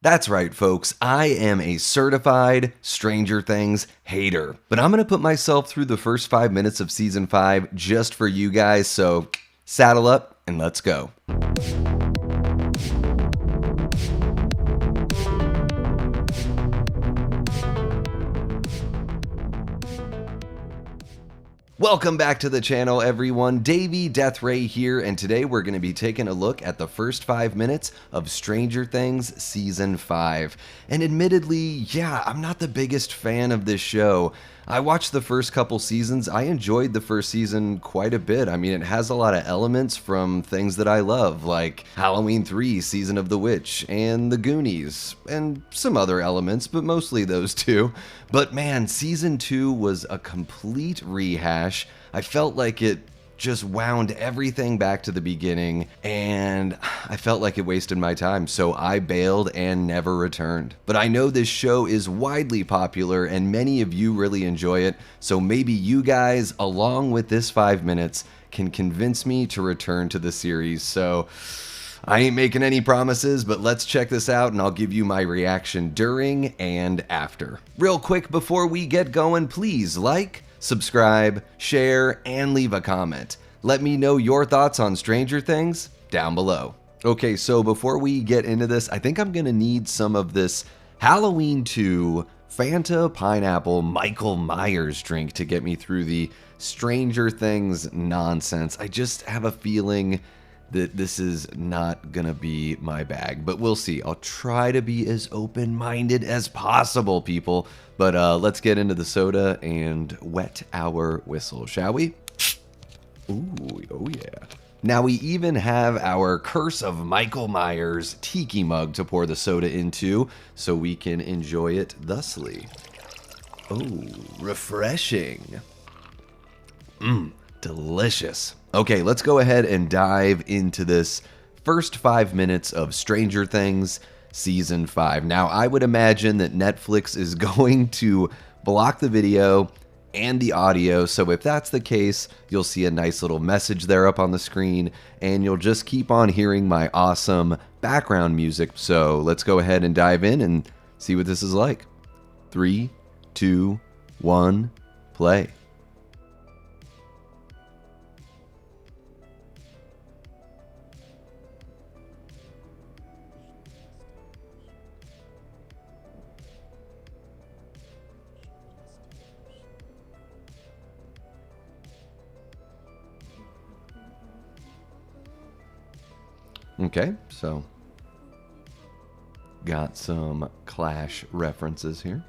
That's right, folks. I am a certified Stranger Things hater. But I'm going to put myself through the first 5 minutes of season 5 just for you guys, so saddle up and let's go. Welcome back to the channel, everyone. Davey, Deathray here, and today we're going to be taking a look at the first 5 minutes of Stranger Things Season 5. And admittedly, yeah, I'm not the biggest fan of this show. I watched the first couple seasons. I enjoyed the first season quite a bit. I mean, it has a lot of elements from things that I love, like Halloween 3, Season of the Witch, and The Goonies, and some other elements, but mostly those two. But man, Season 2 was a complete rehash. I felt like it just wound everything back to the beginning, and I felt like it wasted my time, so I bailed and never returned. But I know this show is widely popular and many of you really enjoy it, so maybe you guys, along with this 5 minutes, can convince me to return to the series. So I ain't making any promises, but let's check this out and I'll give you my reaction during and after. Real quick before we get going, please like, subscribe, share, and leave a comment. Let me know your thoughts on Stranger Things down below. Okay, so before we get into this, I think I'm gonna need some of this Halloween 2 Fanta Pineapple Michael Myers drink to get me through the Stranger Things nonsense. I just have a feeling that this is not gonna be my bag, but we'll see. I'll try to be as open-minded as possible, people. But let's get into the soda and wet our whistle, shall we? Ooh, oh yeah. Now we even have our Curse of Michael Myers tiki mug to pour the soda into, so we can enjoy it thusly. Oh, refreshing. Delicious. Okay, let's go ahead and dive into this first 5 minutes of Stranger Things Season 5. Now, I would imagine that Netflix is going to block the video and the audio, so if that's the case, you'll see a nice little message there up on the screen, and you'll just keep on hearing my awesome background music. So let's go ahead and dive in and see what this is like. 3, 2, 1, play. Okay, so got some Clash references here.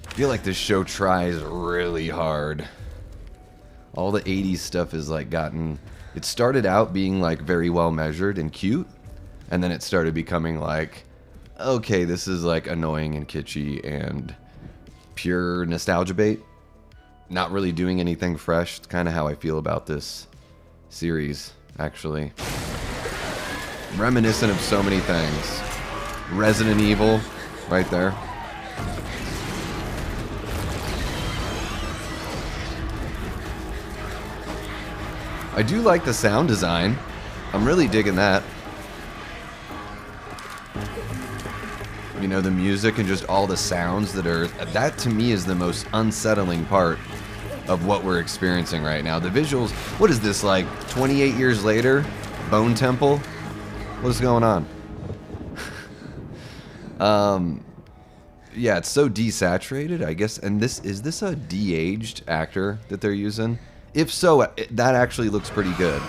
I feel like this show tries really hard. All the 80s stuff is like it started out being like very well measured and cute, and then it started becoming like, okay, this is like annoying and kitschy and pure nostalgia bait. Not really doing anything fresh. It's kind of how I feel about this series, actually. Reminiscent of so many things. Resident Evil, right there. I do like the sound design. I'm really digging that. You know, the music and just all the sounds that to me is the most unsettling part of what we're experiencing right now. The visuals, what is this, like 28 years later? Bone Temple? What's going on? Yeah, it's so desaturated, I guess. And is this a de-aged actor that they're using? If so, that actually looks pretty good.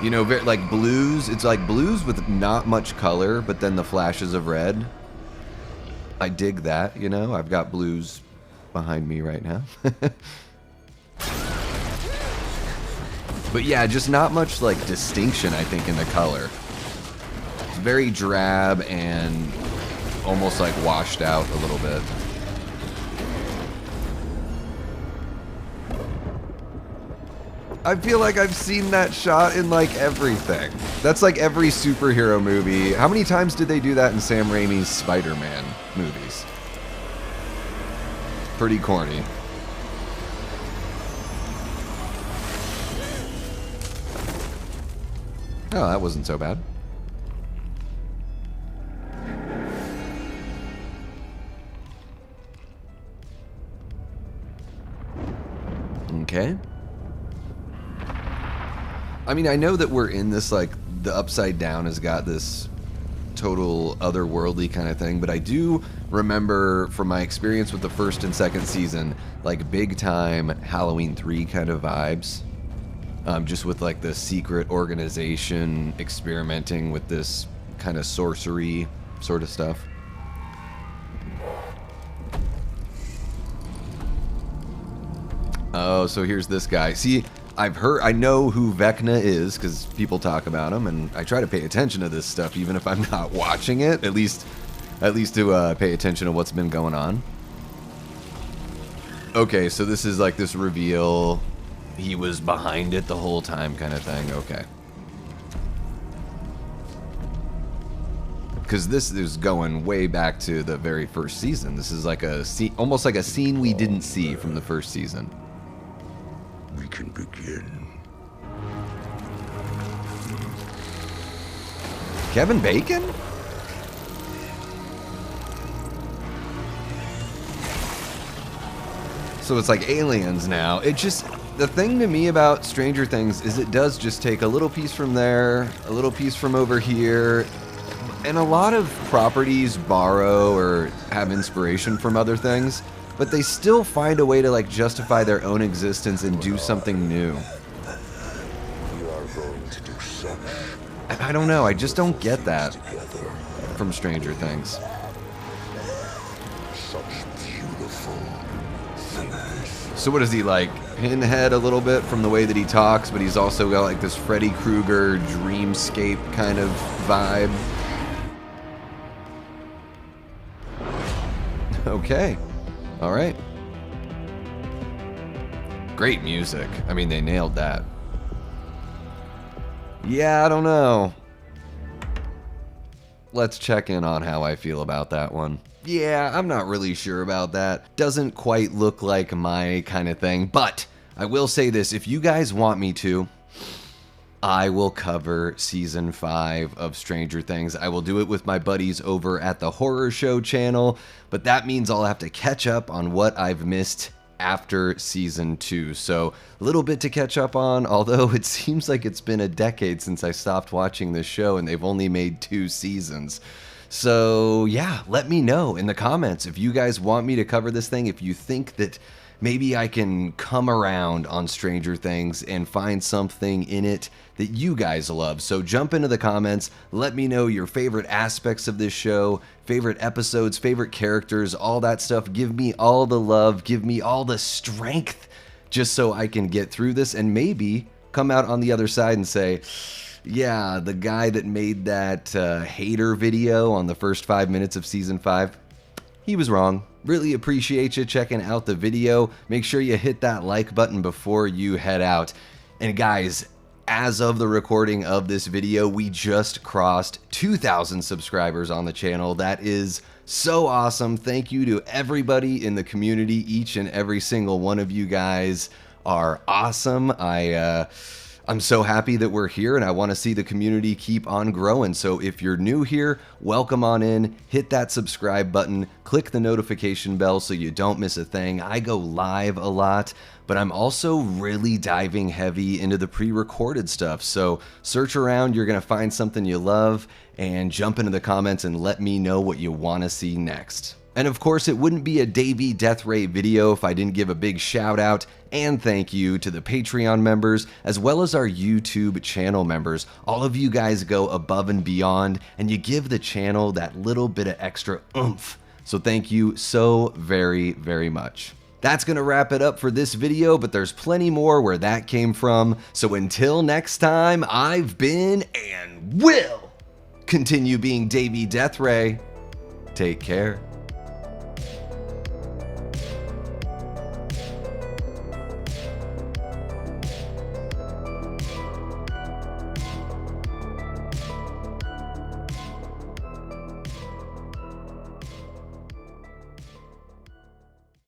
You know, like blues, it's like blues with not much color, but then the flashes of red. I dig that, you know? I've got blues behind me right now. But yeah, just not much like distinction, I think, in the color. It's very drab and almost like washed out a little bit. I feel like I've seen that shot in like everything. That's like every superhero movie. How many times did they do that in Sam Raimi's Spider-Man movies? Pretty corny. Oh, that wasn't so bad. Okay. I mean, I know that we're in this, like, the Upside Down has got this total otherworldly kind of thing, but I do remember from my experience with the first and second season, like, big time Halloween 3 kind of vibes. Just with, like, the secret organization experimenting with this kind of sorcery sort of stuff. Oh, so here's this guy. See, I know who Vecna is because people talk about him, and I try to pay attention to this stuff even if I'm not watching it, at least to pay attention to what's been going on. Okay, so this is like this reveal. He was behind it the whole time kind of thing. Okay. Because this is going way back to the very first season. This is like a scene, almost like a scene we didn't see from the first season. We can begin. Kevin Bacon? So it's like aliens now. It just, the thing to me about Stranger Things is it does just take a little piece from there, a little piece from over here, and a lot of properties borrow or have inspiration from other things, but they still find a way to like justify their own existence and do something new. We are going to do such. And I don't know, I just don't get that from Stranger Things. Such beautiful things. So what is he, like Pinhead a little bit from the way that he talks, but he's also got like this Freddy Krueger dreamscape kind of vibe. Okay. All right. Great music. I mean, they nailed that. Yeah, I don't know. Let's check in on how I feel about that one. Yeah, I'm not really sure about that. Doesn't quite look like my kind of thing, but I will say this. If you guys want me to, I will cover season 5 of Stranger Things. I will do it with my buddies over at the Horror Show channel, but that means I'll have to catch up on what I've missed after season 2. So a little bit to catch up on, although it seems like it's been a decade since I stopped watching this show and they've only made 2 seasons. So yeah, let me know in the comments if you guys want me to cover this thing, if you think that maybe I can come around on Stranger Things and find something in it that you guys love. So jump into the comments, let me know your favorite aspects of this show, favorite episodes, favorite characters, all that stuff. Give me all the love, give me all the strength, just so I can get through this and maybe come out on the other side and say, yeah, the guy that made that hater video on the first 5 minutes of season 5, he was wrong. Really appreciate you checking out the video. Make sure you hit that like button before you head out. And guys, as of the recording of this video, we just crossed 2,000 subscribers on the channel. That is so awesome. Thank you to everybody in the community. Each and every single one of you guys are awesome. I'm so happy that we're here and I want to see the community keep on growing. So if you're new here, welcome on in, hit that subscribe button, click the notification bell so you don't miss a thing. I go live a lot, but I'm also really diving heavy into the pre-recorded stuff. So search around, you're going to find something you love, and jump into the comments and let me know what you want to see next. And of course, it wouldn't be a Davey Deathray video if I didn't give a big shout out and thank you to the Patreon members, as well as our YouTube channel members. All of you guys go above and beyond, and you give the channel that little bit of extra oomph. So thank you so very, very much. That's going to wrap it up for this video, but there's plenty more where that came from. So until next time, I've been and will continue being Davey Deathray. Take care.